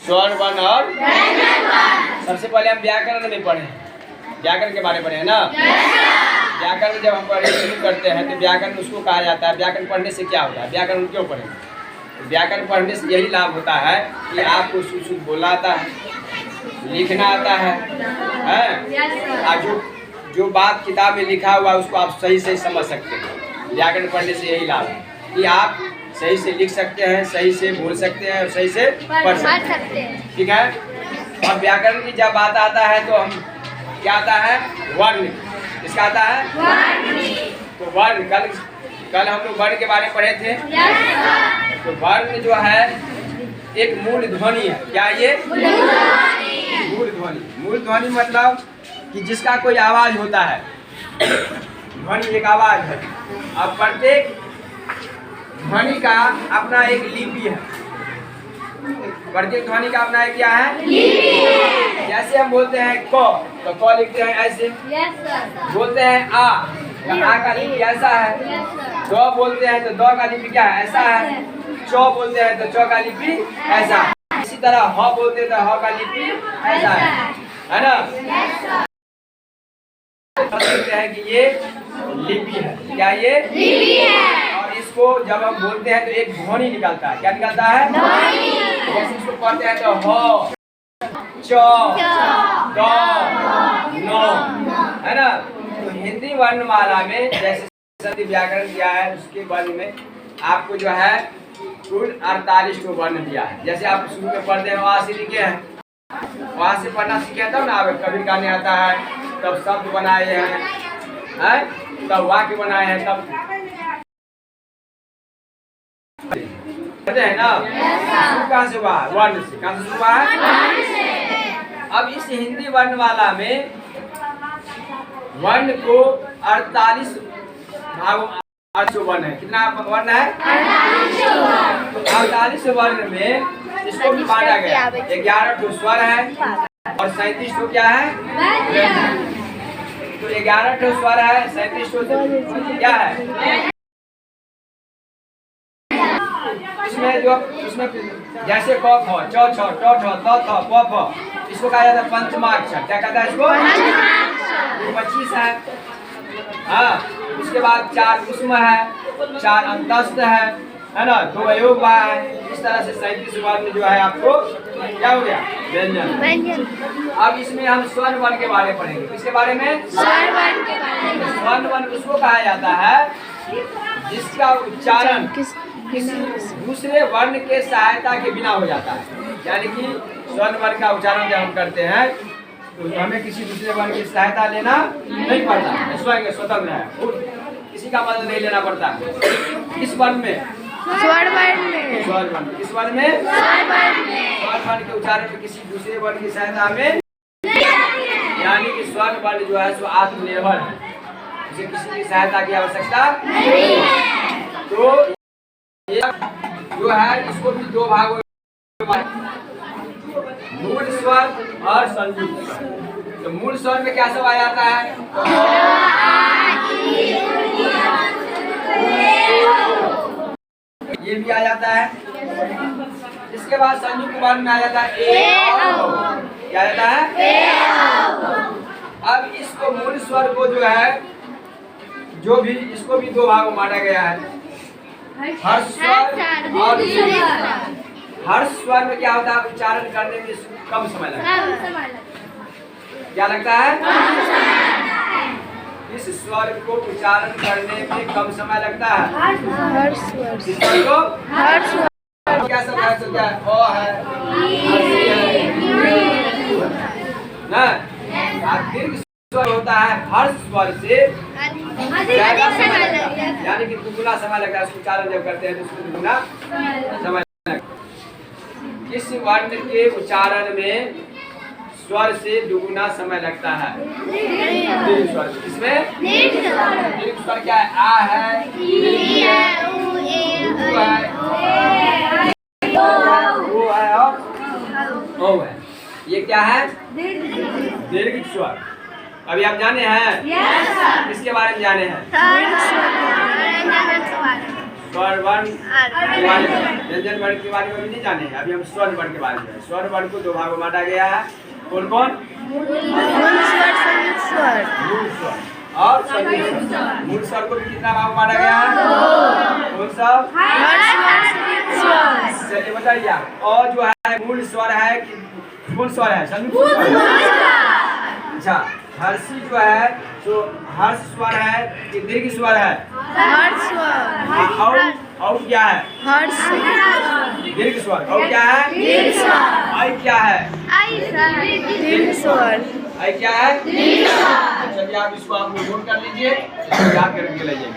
स्वर वर्ण और सबसे पहले हम व्याकरण में पढ़े, व्याकरण के बारे में पढ़े है ना। व्याकरण जब हम पढ़ने शुरू करते हैं तो व्याकरण उसको कहा जाता है। व्याकरण पढ़ने से क्या होता है, व्याकरण क्यों पढ़ें? व्याकरण पढ़ने से यही लाभ होता है कि आपको शुद्ध बोलना आता है, लिखना आता है और जो बात किताब में लिखा हुआ है उसको आप सही से समझ सकते हैं। व्याकरण पढ़ने से यही लाभ है कि आप सही से लिख सकते हैं, सही से बोल सकते हैं और सही से पढ़ सकते हैं। ठीक है। और व्याकरण की जब बात आता है तो हम क्या आता है, वर्ण। किसका आता है, तो वर्ण। कल हम लोग वर्ण के बारे में पढ़े थे। तो वर्ण जो है एक मूल ध्वनि है। क्या ये मूल ध्वनि? मूल ध्वनि मतलब कि जिसका कोई आवाज होता है। ध्वनि एक आवाज है। अब प्रत्येक ध्वनि का अपना एक लिपि है। प्रत्येक ध्वनि का अपना एक क्या है, लिपि। जैसे हम बोलते हैं क, तो क लिखते हैं ऐसे। बोलते हैं आ, तो आ का लिपि ऐसा है। द बोलते हैं तो द का लिपि क्या है, ऐसा है। च बोलते हैं तो च का लिपि ऐसा है। इसी तरह ह बोलते हैं तो ह का लिपि ऐसा है ना। कहते हैं कि ये लिपि है। क्या ये लिपि है? और इसको जब हम बोलते हैं तो एक ध्वनि निकलता है। क्या निकलता है, ध्वनि। जैसे इसको पढ़ते हैं तो ह, च, द, न, है ना। तो हिंदी वर्णमाला में जैसे संधि व्याकरण दिया है उसके वर्ण में आपको जो है कुल 48 को वर्ण दिया है। जैसे आप शुरू में पढ़ते हैं वहाँ से लिखे हैं, वहाँ से पढ़ना सीखे तब ना आप कभी गाने आता है, तब शब्द बनाए हैं, तब वाक्य बनाए हैं, तब है ना। शुरू कहाँ से हुआ, वर्ण से। कहाँ से शुरू हुआ है? अब इस हिंदी वर्णमाला में वर्ण को 48 भागों 8 वर्ण है। कितना वर्ण है, 48 वर्ण में इसको भी बांटा गया। 11 तो स्वर है और 37 तो क्या है, तो 11 तो स्वर है, 37 तो क्या है। इसमें जैसे क ख च छ ट ठ त थ प फ, इसको कहा जाता है पंचमाक्षर। क्या कहता है इसको, 25 है। हाँ, उसके बाद 4 उष्म है, 4 अंतस्थ है ना, 2 अयोग है। इस तरह से 37 वर्ण जो है आपको क्या हो गया, व्यंजन। अब इसमें हम स्वर्ण वर्ण के बारे में पढ़ेंगे। किसके बारे में, स्वर्ण वर्ण उसको कहा जाता है जिसका उच्चारण किसी दूसरे वर्ण के सहायता के बिना हो जाता है। यानी कि स्वर्ण वर्ण का उच्चारण जब हम करते हैं तो हमें किसी दूसरे वर्ण की सहायता लेना नहीं पड़ता, स्वयं स्वतंत्र है, किसी का मदद नहीं लेना पड़ता। इस वर्ण में, स्वर वर्ण, इस वर्ण में स्वर वर्ण के उच्चारण में किसी दूसरे वर्ण की सहायता में, यानी कि स्वर्ण वर्ण जो है सो आत्मनिर्भर है, उसे किसी की सहायता की आवश्यकता नहीं है। तो ये जो है इसको भी 2 भागों में, मूल स्वर और संयुक्त स्वर। तो मूल स्वर में क्या सब आ जाता है, ये भी आ जाता है। इसके बाद संयुक्त वर्ण में आ जाता है क्या आ जाता है। अब इसको मूल स्वर को जो है जो भी इसको भी 2 भागों में बांटा गया है, हर्ष स्वर और हर्ष स्वर में क्या होता है, उच्चारण करने में कम समय लगता है। क्या लगता है, इस स्वर को उच्चारण करने में कम समय लगता है। हर्ष स्वर को क्या सब है, तो क्या अ है ना। दीर्घ स्वर होता है हर्ष स्वर से यानी कि दुगुना समय लगता है। उसको उच्चारण जब करते हैं तो उसको दुगुना समय लगता है। इस वर्ण के उच्चारण में स्वर से दुगुना समय लगता है। दीर्घ स्वर, इसमें दीर्घ स्वर क्या है, आ है, ओ है और ओ है। ये क्या है, दीर्घ स्वर। अभी आप जाने हैं, किसके बारे में जाने हैं, स्वर वर्ण व्यंजन वर्ण के बारे में भी नहीं जाने, अभी हम स्वर वर्ण के बारे में। स्वर वर्ण को दो भागों में बांटा गया है। कौन कौन? मूल स्वर और संयुक्त स्वर। मूल स्वर को भी कितना भाग में बांटा गया है? कौन सा? चलिए बताइए आप। और जो है मूल स्वर है कि कौन स्वर है? संयुक्त स्वर। अच्छा, हर्षी जो है जो हर्ष स्वर है कि दीर्घ स्वर है? और क्या है? दीर्घ स्वर। और क्या है? आई क्या है? दीर्घ स्वर। आई क्या है? चलिए आप इसको आप नोट कर लीजिए, याद करके लाइए।